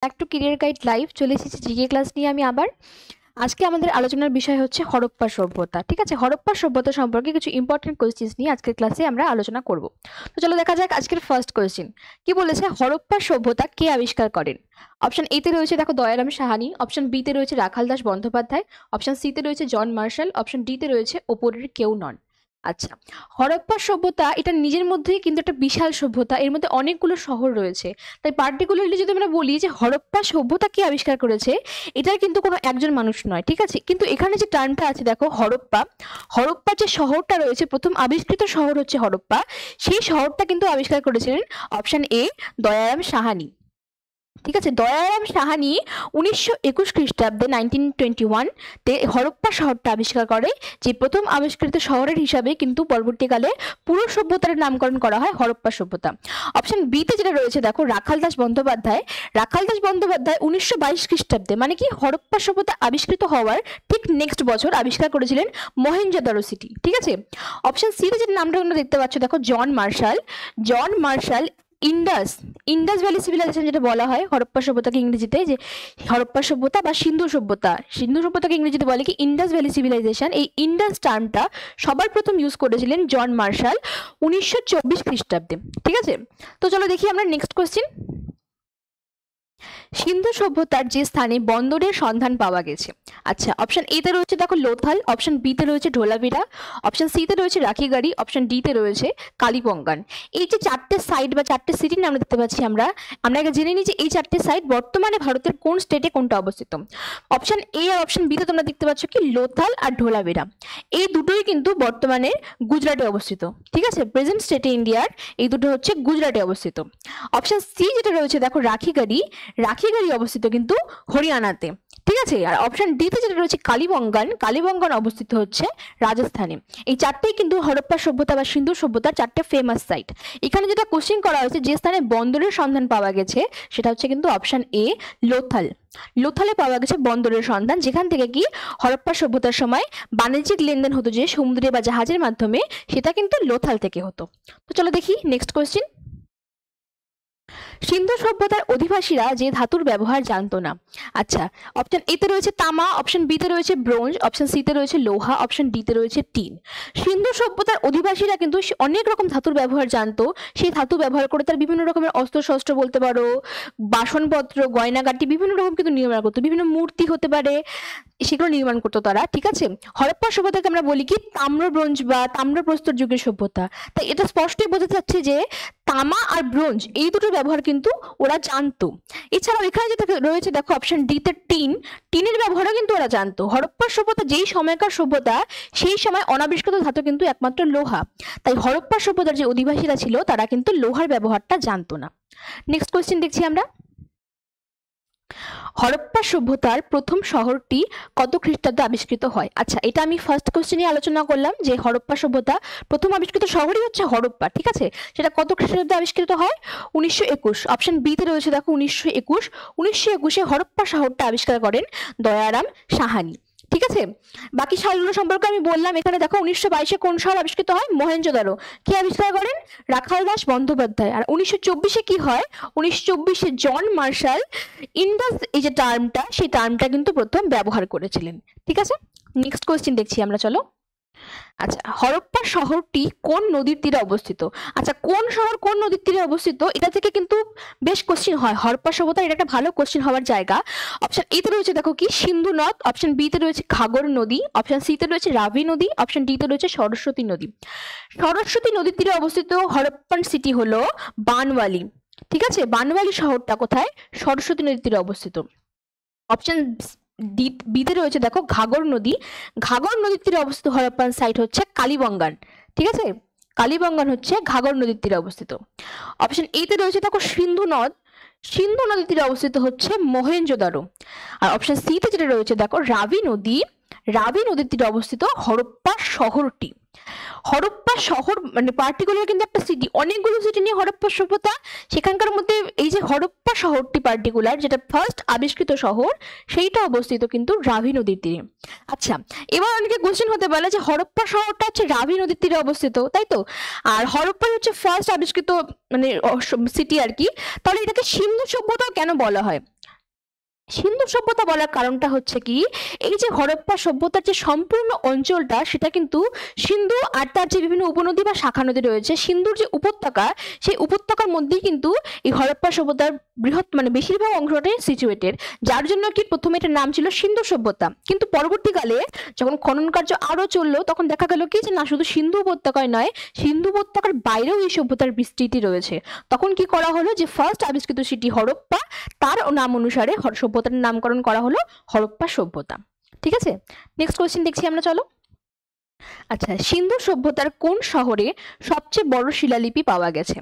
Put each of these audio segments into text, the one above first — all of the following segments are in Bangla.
Back to career guide live চলে এসেছি জিকে ক্লাস নিয়ে আমি আবার। আজকে আমাদের আলোচনার বিষয় হচ্ছে হরপ্পা সভ্যতা। ঠিক আছে, হরপ্পা সভ্যতা সম্পর্কে কিছু ইম্পর্টেন্ট কোয়েশ্চেন্স নিয়ে আজকের ক্লাসে আমরা আলোচনা করব। তো চলো দেখা যাক আজকের ফার্স্ট কোয়েশ্চেন কি বলেছে, হরপ্পা সভ্যতা কে আবিষ্কার করেন? অপশন এ তে রয়েছে দেখো দয়ারাম সাহানি, অপশন বি তে রয়েছে রাখাল দাস বন্দ্যোপাধ্যায়, অপশন সি তে রয়েছে জন মার্শাল, অপশন ডি তে রয়েছে ওপরের কেউ নন। আচ্ছা, হরপ্পা সভ্যতা এটা নিজের মধ্যেই কিন্তু একটা বিশাল সভ্যতা, এর মধ্যে অনেকগুলো শহর রয়েছে। তাই পার্টিকুলারলি যদি আমরা বলি যে হরপ্পা সভ্যতা কে আবিষ্কার করেছে, এটার কিন্তু কোনো একজন মানুষ নয়। ঠিক আছে, কিন্তু এখানে যে টার্মটা আছে দেখো হরপ্পা, হরপ্পা যে শহরটা রয়েছে, প্রথম আবিষ্কৃত শহর হচ্ছে হরপ্পা, সেই শহরটা কিন্তু আবিষ্কার করেছিলেন অপশন এ দয়ারাম সাহানি। ঠিক আছে, দয়ারাম সাহানি 1921 খ্রিস্টাব্দে 1921-তে হরপ্পা শহরটা আবিষ্কার করে, যে প্রথম আবিষ্কৃত শহরের হিসাবে কিন্তু পরবর্তীকালে পুরো সভ্যতার নামকরণ করা হয় হরপ্পা সভ্যতা। অপশন বিতে যেটা রয়েছে দেখো রাখাল দাস বন্দ্যোপাধ্যায়, রাখাল দাস বন্দ্যোপাধ্যায় 1922 খ্রিস্টাব্দে, মানে কি হরপ্পা সভ্যতা আবিষ্কৃত হওয়ার ঠিক নেক্সট বছর আবিষ্কার করেছিলেন মহেঞ্জোদারো সিটি। ঠিক আছে, অপশন সিতে যে নামটা তোমরা দেখতে পাচ্ছ দেখো John Marshall, John Marshall Indus, Indus valley civilization যেটা বলা হয় হরপ্পা সভ্যতাকে ইংরেজিতে, যে হরপ্পা সভ্যতা বা সিন্ধু সভ্যতা, সিন্ধু সভ্যতাকে ইংরেজিতে বলে কি ইন্ডাস ভ্যালি সিভিলাইজেশন। এই ইন্ডাস টার্মটা সবার প্রথম ইউজ করেছিলেন জন মার্শাল 1924 খ্রিস্টাব্দে। ঠিক আছে, তো চলো দেখি আমরা নেক্সট কোয়েশ্চেন। সিন্ধু সভ্যতার যে স্থানে বন্দরের সন্ধান পাওয়া গেছে, আচ্ছা অপশন এ তে রয়েছে দেখো লোথাল, অপশন বি তে রয়েছে ঢোলাভিরা, অপশন সি তে রয়েছে রাখিগাড়ি, অপশন ডি তে রয়েছে কালিবঙ্গান। এই যে চারটে সাইট বা চারটে সিটির নাম দেখতে পাচ্ছি আমরা আগে জেনে নিই যে এই চারটে সাইট বর্তমানে ভারতের কোন স্টেটে কোনটা অবস্থিত। অপশন এ আর অপশন বি তে তোমরা দেখতে পাচ্ছ কি লোথাল আর ঢোলাভিরা, এই দুটোই কিন্তু বর্তমানে গুজরাটে অবস্থিত। ঠিক আছে, প্রেজেন্ট স্টেটে ইন্ডিয়ার এই দুটো হচ্ছে গুজরাটে অবস্থিত। অপশন সি যেটা রয়েছে দেখো রাখিগাড়ি, রাখিগাড়ি অবস্থিত কিন্তু হরিয়ানাতে। ঠিক আছে, আর অপশন ডি তে যেটা রয়েছে কালিবঙ্গান, কালিবঙ্গান অবস্থিত হচ্ছে রাজস্থানে। এই চারটেই কিন্তু হরপ্পা সভ্যতা বা সিন্ধু সভ্যতার চারটে ফেমাস সাইট। এখানে যেটা কোশ্চেন করা হয়েছে যে স্থানে বন্দরের সন্ধান পাওয়া গেছে সেটা হচ্ছে কিন্তু অপশন এ লোথাল। লোথালে পাওয়া গেছে বন্দরের সন্ধান, যেখান থেকে কি হরপ্পা সভ্যতার সময় বাণিজ্যিক লেনদেন হতো যে সমুদ্রে বা জাহাজের মাধ্যমে, সেটা কিন্তু লোথাল থেকে হতো। তো চলো দেখি নেক্সট কোয়েশ্চেন। সিন্ধু সভ্যতার অধিবাসীরা যে ধাতুর ব্যবহার জানতো না, আচ্ছা অপশন এ তে রয়েছে তামা, অপশন বি তে রয়েছে ব্রোঞ্জ, অপশন সি তে রয়েছে লোহা, অপশন ডি তে রয়েছে টিন। সিন্ধু সভ্যতার অধিবাসীরা কিন্তু অনেক রকম ধাতুর ব্যবহার জানতো, সেই ধাতু ব্যবহার করে তার বিভিন্ন রকমের অস্ত্র শস্ত্র বলতে পারো, বাসনপত্র গয়নাগাটি বিভিন্ন রকম কিন্তু নির্মাণ করতো, বিভিন্ন মূর্তি হতে পারে, সেগুলো নির্মাণ করতো তারা। ঠিক আছে, হরপ্পা সভ্যতাকে আমরা বলি কি তাম্র ব্রোঞ্জ বা তাম্রপ্রস্তর যুগের সভ্যতা। তাই এটা স্পষ্টই বোঝা যাচ্ছে যে তামা আর ব্রোঞ্জ এই দুটো ব্যবহার কিন্তু ওরা জানতো। এছাড়াও এখানে যেটা রয়েছে দেখো অপশন ডি তে টিন, টিনের ব্যবহারও কিন্তু ওরা জানতো। হরপ্পা সভ্যতা যেই সময়কার সভ্যতা, সেই সময় অনাবিষ্কৃত ধাতু কিন্তু একমাত্র লোহা। তাই হরপ্পা সভ্যতার যে অধিবাসীরা ছিল তারা কিন্তু লোহার ব্যবহারটা জানতো না। নেক্সট কোয়েশ্চেন দেখছি আমরা। হরপ্পা সভ্যতার প্রথম শহরটি কত খ্রিস্টাব্দে আবিষ্কৃত হয়? আচ্ছা, এটা আমি ফার্স্ট কোশ্চেনে আলোচনা করলাম যে হরপ্পা সভ্যতা প্রথম আবিষ্কৃত শহরই হচ্ছে হরপ্পা। ঠিক আছে, সেটা কত খ্রিস্টাব্দে আবিষ্কৃত হয়? 1921। অপশন বি তে রয়েছে দেখো 1921, 1921-এ হরপ্পা শহরটা আবিষ্কার করেন দয়ারাম সাহানি। ঠিক আছে, বাকি শহরগুলো সম্পর্কে আমি বললাম। এখানে দেখো 1922-এ কোন শহর আবিষ্কৃত হয়? মহেঞ্জোদারো। কে আবিষ্কার করেন? রাখাল দাস বন্দ্যোপাধ্যায়। আর 1924-এ কি হয়? 1924-এ জন মার্শাল ইন্ডাস এই যে টার্মটা, সেই টার্মটা কিন্তু প্রথম ব্যবহার করেছিলেন। ঠিক আছে, নেক্সট কোয়েশ্চেন দেখছি আমরা, চলো। আচ্ছা, হরপ্পা শহরটি কোন নদীর তীরে অবস্থিত? আচ্ছা, কোন শহর কোন নদীর তীরে অবস্থিত, এটা থেকে কিন্তু বেশ কোশ্চেন হয়। হরপ্পা সভ্যতা এটা একটা ভালো কোশ্চেন হওয়ার জায়গা। অপশন এ তে রয়েছে দেখো কি সিন্ধু নদ, অপশন বি তে রয়েছে ঘাগর নদী, অপশন সি তে রয়েছে রাভি নদী, অপশন ডি তে রয়েছে সরস্বতী নদী। সরস্বতী নদীর তীরে অবস্থিত হরপ্পান সিটি হলো বানওয়ালি। ঠিক আছে, বানওয়ালি শহরটা কোথায়? সরস্বতী নদীর তীরে অবস্থিত। অপশন বিতে রয়েছে দেখো ঘাগর নদী, ঘাগর নদীর তীরে অবস্থিত হরপ্পান সাইট হচ্ছে কালিবঙ্গান। ঠিক আছে, কালিবঙ্গান হচ্ছে ঘাগর নদীর তীরে অবস্থিত। অপশন এ তে রয়েছে দেখো সিন্ধু নদ, সিন্ধু নদীর তীরে অবস্থিত হচ্ছে মহেঞ্জোদারো। আর অপশন সি তে যেটা রয়েছে দেখো রাভি নদী, রাবি নদীর তীরে অবস্থিত হরপ্পা শহরটি। হরপ্পা শহর মানে পার্টিকুলার কিন্তু একটা সিটি, অনেকগুলো সিটি নিয়ে হরপ্পা সভ্যতা, সেখানকার মধ্যে এই যে হরপ্পা শহরটি পার্টিকুলার, যেটা ফার্স্ট আবিষ্কৃত শহর, সেইটা অবস্থিত কিন্তু রাভি নদীর তীরে। আচ্ছা, এবার অনেকে কোশ্চেন হতে পারে যে হরপ্পা শহরটা হচ্ছে রাভি নদীর তীরে অবস্থিত, তাই তো, আর হরপ্পা হচ্ছে ফার্স্ট আবিষ্কৃত মানে সিটি আর কি, তাহলে এটাকে সিন্ধু সভ্যতা কেন বলা হয়? সিন্ধু সভ্যতা বলার কারণটা হচ্ছে কি, এই যে হরপ্পা সভ্যতার যে সম্পূর্ণ অঞ্চলটা, সেটা কিন্তু সিন্ধু আর তার যে বিভিন্ন উপনদী বা শাখা নদী রয়েছে, সিন্ধুর যে উপত্যকা, সেই উপত্যকার মধ্যেই কিন্তু এই হরপ্পা সভ্যতার বৃহৎ মানে বেশিরভাগ অংশটাই সিচুয়েটেড, যার জন্য কি প্রথমে এটার নাম ছিল সিন্ধু সভ্যতা। কিন্তু পরবর্তীকালে যখন খনন কার্য আরো চললো, তখন দেখা গেল কি যে না, শুধু সিন্ধু উপত্যকায় নয়, সিন্ধু উপত্যকার বাইরেও এই সভ্যতার বিস্তৃতি রয়েছে। তখন কি করা হলো, যে ফার্স্ট আবিষ্কৃত সিটি হরপ্পা, তার নাম অনুসারে সভ্যতার নামকরণ করা হলো হরপ্পা সভ্যতা। ঠিক আছে, নেক্সট কোয়েশ্চেন দেখছি আমরা, চলো। আচ্ছা, সিন্ধু সভ্যতার কোন শহরে সবচেয়ে বড় শিলালিপি পাওয়া গেছে?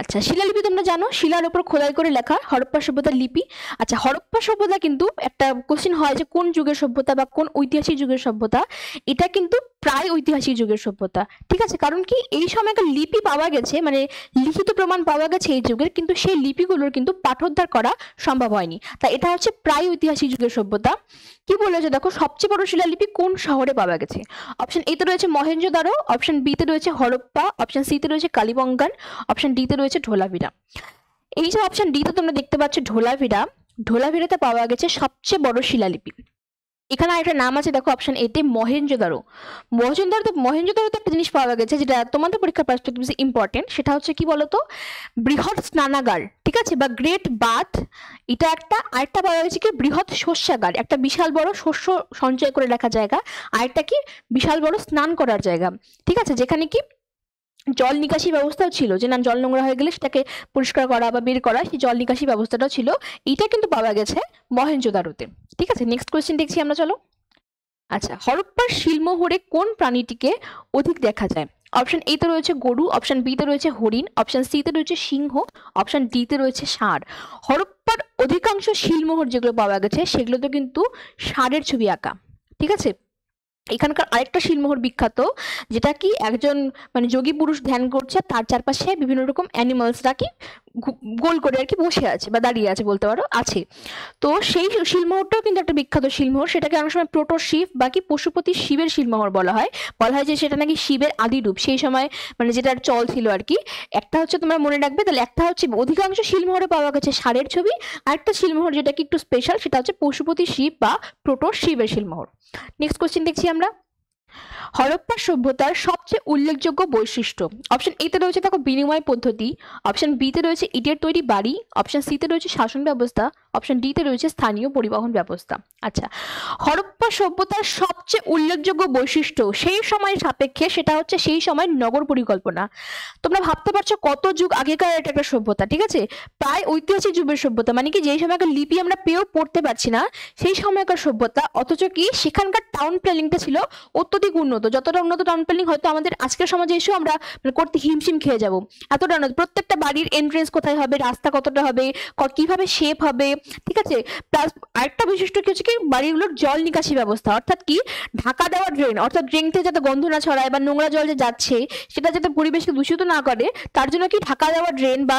আচ্ছা, শিলালিপি তোমরা জানো, শিলার উপর খোদাই করে লেখা হরপ্পা সভ্যতার লিপি। আচ্ছা, হরপ্পা সভ্যতা কিন্তু একটা কোশ্চেন হয় যে কোন যুগের সভ্যতা বা কোন ঐতিহাসিক যুগের সভ্যতা, এটা কিন্তু প্রায় ঐতিহাসিক যুগের সভ্যতা। ঠিক আছে, কারণ কি এই সময়কার লিপি পাওয়া গেছে, মানে লিখিত প্রমাণ পাওয়া গেছে এই যুগের, কিন্তু সেই লিপিগুলোর কিন্তু পাঠোদ্ধার করা সম্ভব হয়নি, তাই এটা হচ্ছে প্রায় ঐতিহাসিক যুগের সভ্যতা। কি বলেছে দেখো, সবচেয়ে বড় শিলালিপি কোন শহরে পাওয়া গেছে? অপশন এ তে রয়েছে মহেঞ্জোদারো, অপশন বি তে রয়েছে হরপ্পা, অপশন সি তে রয়েছে কালিবঙ্গান, অপশন ডি তে রয়েছে ধোলাভিরা। এই যে অপশন ডি তে তোমরা দেখতে পাচ্ছ ধোলাভিরা, ধোলাভিরাতে পাওয়া গেছে সবচেয়ে বড় শিলালিপি। এখানে একটা নাম আছে দেখো, অপশন এ তে মহেঞ্জোদারো। মহেঞ্জোদারোতে একটা জিনিস পাওয়া গেছে যেটা তোমাদের পরীক্ষার পার্সপেক্টিভে ইম্পর্টেন্ট, সেটা হচ্ছে কি বলতো, বৃহৎ স্নানাগার, ঠিক আছে, বা গ্রেট বাথ, এটা একটা। আরেকটা পাওয়া গেছে কি বৃহৎ শস্যাগার, একটা বিশাল বড় শস্য সঞ্চয় করে রাখা জায়গা। আরেকটা কি বিশাল বড় স্নান করার জায়গা, ঠিক আছে, যেখানে কি জল নিকাশি ব্যবস্থাও ছিল, যে না জল নোংরা হয়ে গেলে সেটাকে পরিষ্কার করা বা বের করা, সেই জল নিকাশি ব্যবস্থাটাও ছিল। এটা কিন্তু পাওয়া গেছে মহেঞ্জোদারোতে। ঠিক আছে, নেক্সট কোয়েশ্চেন দেখছি আমরা, চলো। আচ্ছা, হরপ্পার শিলমোহরে কোন প্রাণীটিকে অধিক দেখা যায়? অপশন এ তে রয়েছে গরু, অপশন বি তে রয়েছে হরিণ, অপশন সি তে রয়েছে সিংহ, অপশন ডি তে রয়েছে ষাঁড়। হরপ্পার অধিকাংশ শিলমোহর যেগুলো পাওয়া গেছে, সেগুলোতে কিন্তু ষাঁড়ের ছবি আঁকা। ঠিক আছে, এখানকার আরেকটা শিলমোহর বিখ্যাত, যেটা কি একজন মানে যোগী পুরুষ ধ্যান করছে, তার চারপাশে বিভিন্ন রকম অ্যানিমালসরা কি গোল করে আর কি বসে আছে বা দাঁড়িয়ে আছে বলতে পারো, আছে। তো সেই শিলমোহরটাও কিন্তু একটা বিখ্যাত শিলমোহর, সেটাকে অনেক সময় প্রোটো শিব বা কি পশুপতি শিবের শিলমোহর বলা হয়। বলা হয় যে সেটা নাকি শিবের আদি রূপ, সেই সময় মানে যেটার চল ছিল আর কি। একটা হচ্ছে তোমরা মনে রাখবে, তাহলে একটা হচ্ছে অধিকাংশ শিলমোহরে পাওয়া গেছে ষাঁড়ের ছবি, আরেকটা শিলমোহর যেটা কি একটু স্পেশাল, সেটা হচ্ছে পশুপতি শিব বা প্রোটো শিবের শিলমোহর। নেক্সট কোশ্চেন দেখছি আমরা, হরপ্পা সভ্যতার সবচেয়ে উল্লেখযোগ্য বৈশিষ্ট্য। অপশন এ তে রয়েছে দেখো বিনিময় পদ্ধতি, অপশন বি তে রয়েছে ইটের তৈরি বাড়ি, অপশন সি তে রয়েছে শাসন ব্যবস্থা, অপশন ডি তে রয়েছে স্থানীয় পরিবহন ব্যবস্থা। আচ্ছা, হরপ্পা সভ্যতার সবচেয়ে উল্লেখযোগ্য বৈশিষ্ট্য সেই সময়ের সাপেক্ষে, সেটা হচ্ছে সেই সময়ের নগর পরিকল্পনা। তোমরা ভাবতে পারছো কত যুগ আগেকার এটা একটা সভ্যতা, ঠিক আছে, প্রায় ঐতিহাসিক যুগের সভ্যতা, মানে কি যেই সময়কার লিপি আমরা পেয়েও পড়তে পারছি না, সেই সময়কার সভ্যতা। অথচ কি সেখানকার টাউন প্ল্যানিংটা ছিল অত্যধিক উন্নত, যতটা উন্নত টাউন প্ল্যানিং হয়তো আমাদের আজকের সমাজে এসেও আমরা করতে হিমশিম খেয়ে যাব, এতটা উন্নত। প্রত্যেকটা বাড়ির এন্ট্রেন্স কোথায় হবে, রাস্তা কতটা হবে, কিভাবে শেপ হবে, ঠিক আছে। প্লাস আরেকটা বিশিষ্ট কি হচ্ছে কি বাড়িগুলোর জল নিকাশি ব্যবস্থা, অর্থাৎ কি ঢাকা দেওয়া ড্রেন, অর্থাৎ ড্রেন থেকে যাতে গন্ধ না ছড়ায় বা নোংরা জল যে যাচ্ছে সেটা যাতে পরিবেশকে দূষিত না করে, তার জন্য কি ঢাকা দেওয়া ড্রেন বা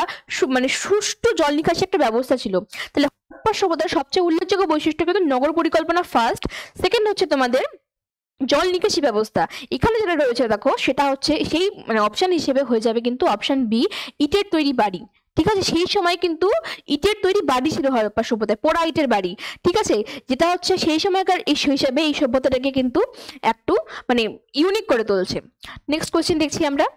মানে সুষ্ঠু জল নিকাশি একটা ব্যবস্থা ছিল। তাহলে হরপ্পা সভ্যতার সবচেয়ে উল্লেখযোগ্য বৈশিষ্ট্য কিন্তু নগর পরিকল্পনা ফার্স্ট, সেকেন্ড হচ্ছে তোমাদের জল নিকাশি ব্যবস্থা। এখানে যেটা রয়েছে দেখো, সেটা হচ্ছে সেই মানে অপশন হিসেবে হয়ে যাবে কিন্তু অপশন বি, ইটের তৈরি বাড়ি। ঠিক আছে, সেই সময় কিন্তু ইটের তৈরি বাড়ি ছিল হরপ্পা সভ্যতায়, পোড়া ইটের বাড়ি। ঠিক আছে, যেটা হচ্ছে সেই সময়কার এই হিসাবে এই সভ্যতাটাকে কিন্তু একটু মানে ইউনিক করে তুলছে। নেক্সট কোয়েশ্চেন দেখছি আমরা,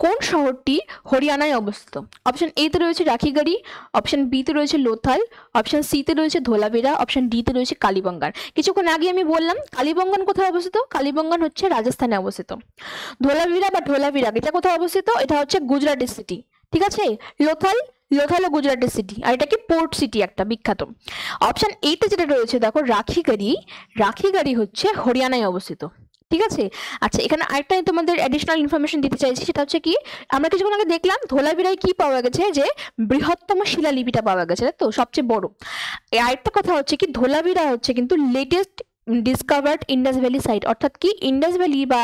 কোন শহরটি হরিয়ানায় অবস্থিত? অপশন এ তে রয়েছে রাখিগাড়ি, অপশন বি তে রয়েছে লোথাল, অপশন সি তে রয়েছে ধোলাভিরা, অপশন ডি তে রয়েছে কালীবঙ্গান। কিছুক্ষণ আগে আমি বললাম কালীবঙ্গান কোথায় অবস্থিত, কালীবঙ্গান হচ্ছে রাজস্থানে অবস্থিত। ধোলাভিরা বা ধোলাভিরা এটা কোথায় অবস্থিত, এটা হচ্ছে গুজরাটের সিটি। ঠিক আছে, লোথাল, লোথালও গুজরাটের সিটি, আর এটা কি পোর্ট সিটি একটা বিখ্যাত। অপশন এ তে যেটা রয়েছে দেখো রাখিগাড়ি, রাখিগাড়ি হচ্ছে হরিয়ানায় অবস্থিত। ঠিক আছে, আচ্ছা এখানে আরেকটা তোমাদের অ্যাডিশনাল ইনফরমেশন দিতে চাইছি, সেটা হচ্ছে কি আমরা কিছুক্ষণ আগে দেখলাম ধোলাভিরায় কি পাওয়া গেছে, যে বৃহত্তম শিলালিপিটা পাওয়া গেছে, তো সবচেয়ে বড়। আরেকটা কথা হচ্ছে কি ধোলাভিরা হচ্ছে কিন্তু latest discovered Indus valley site, অর্থাৎ কি ইন্ডাস ভ্যালি বা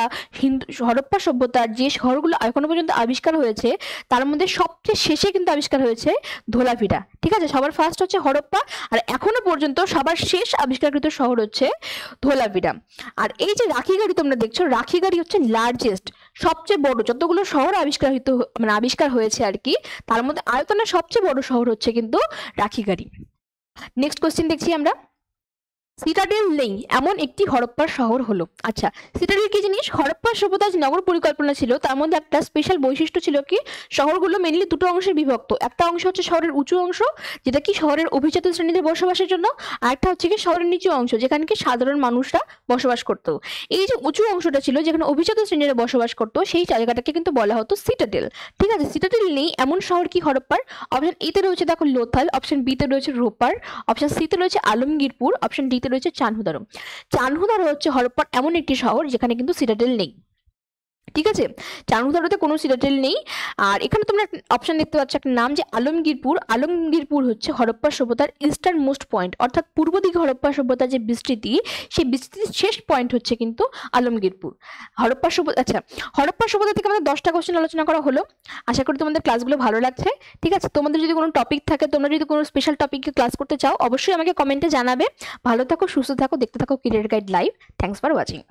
হরপ্পা সভ্যতার যে শহরগুলো এখনো পর্যন্ত আবিষ্কার হয়েছে তার মধ্যে সবচেয়ে শেষে কিন্তু আবিষ্কার হয়েছে ধোলাভিরা। ঠিক আছে, সবার ফার্স্ট হচ্ছে হরপ্পা, আর এখনো পর্যন্ত সবার শেষ আবিষ্কারকৃত শহর হচ্ছে ধোলাভিরা। আর এই যে রাখিগাড়ি তোমরা দেখছো, রাখিগাড়ি হচ্ছে লার্জেস্ট, সবচেয়ে বড় যতগুলো শহর আবিষ্কার হয়েছে আর কি, তার মধ্যে আয়তনে সবচেয়ে বড় শহর হচ্ছে কিন্তু রাখিগাড়ি। নেক্সট কোশ্চেন দেখছি আমরা, সিটাডেল নেই এমন একটি হরপ্পার শহর হলো। আচ্ছা, সিটাডেল কি জিনিস? হরপ্পার সভ্যতার যে নগর পরিকল্পনা ছিল তার মধ্যে একটা স্পেশাল বৈশিষ্ট্য ছিল কি, শহরগুলো মেনলি দুটো অংশে বিভক্ত। একটা অংশ হচ্ছে শহরের উঁচু অংশ, যেটা কি শহরের অভিজাত শ্রেণীদের বসবাসের জন্য, আর একটা হচ্ছে কি শহরের নিচু অংশ, যেখানে কি সাধারণ মানুষরা বসবাস করতো। এই যে উঁচু অংশটা ছিল যেখানে অভিজাত শ্রেণীরা বসবাস করতো, সেই জায়গাটাকে কিন্তু বলা হতো সিটাডেল। ঠিক আছে, সিটাডেল নেই এমন শহর কি হরপ্পার? অপশন এতে রয়েছে দেখো লোথাল, অপশন বিতে রয়েছে রোপার, অপশন সিতে রয়েছে আলমগীরপুর, অপশন ডিতে রয়েছে চানহুদারো। চানহুদারো হচ্ছে হরপ্পার এমন একটি শহর যেখানে কিন্তু সিটাডেল নেই। ঠিক আছে, চানহুদারোতে কোনো সিটাডেল নেই। আর এখানে তোমরা অপশন দেখতে পাচ্ছ একটা নাম, যে আলমগীরপুর। আলমগীরপুর হচ্ছে হরপ্পা সভ্যতার ইস্টার্ন মোস্ট পয়েন্ট, অর্থাৎ পূর্ব দিকে হরপ্পা সভ্যতার যে বিস্তৃতি, সেই বিস্তৃতির শেষ পয়েন্ট হচ্ছে কিন্তু আলমগীরপুর। হরপ্পা সভ্যতা, আচ্ছা হরপ্পা সভ্যতা থেকে আমাদের 10টা কোশ্চেন আলোচনা করা হলো। আশা করি তোমাদের ক্লাসগুলো ভালো লাগছে। ঠিক আছে, তোমাদের যদি কোনো টপিক থাকে, তোমরা যদি কোনো স্পেশাল টপিকে ক্লাস করতে চাও, অবশ্যই আমাকে কমেন্টে জানাবে। ভালো থাকো, সুস্থ থাকো, দেখতে থাকো career guide live. Thanks for watching.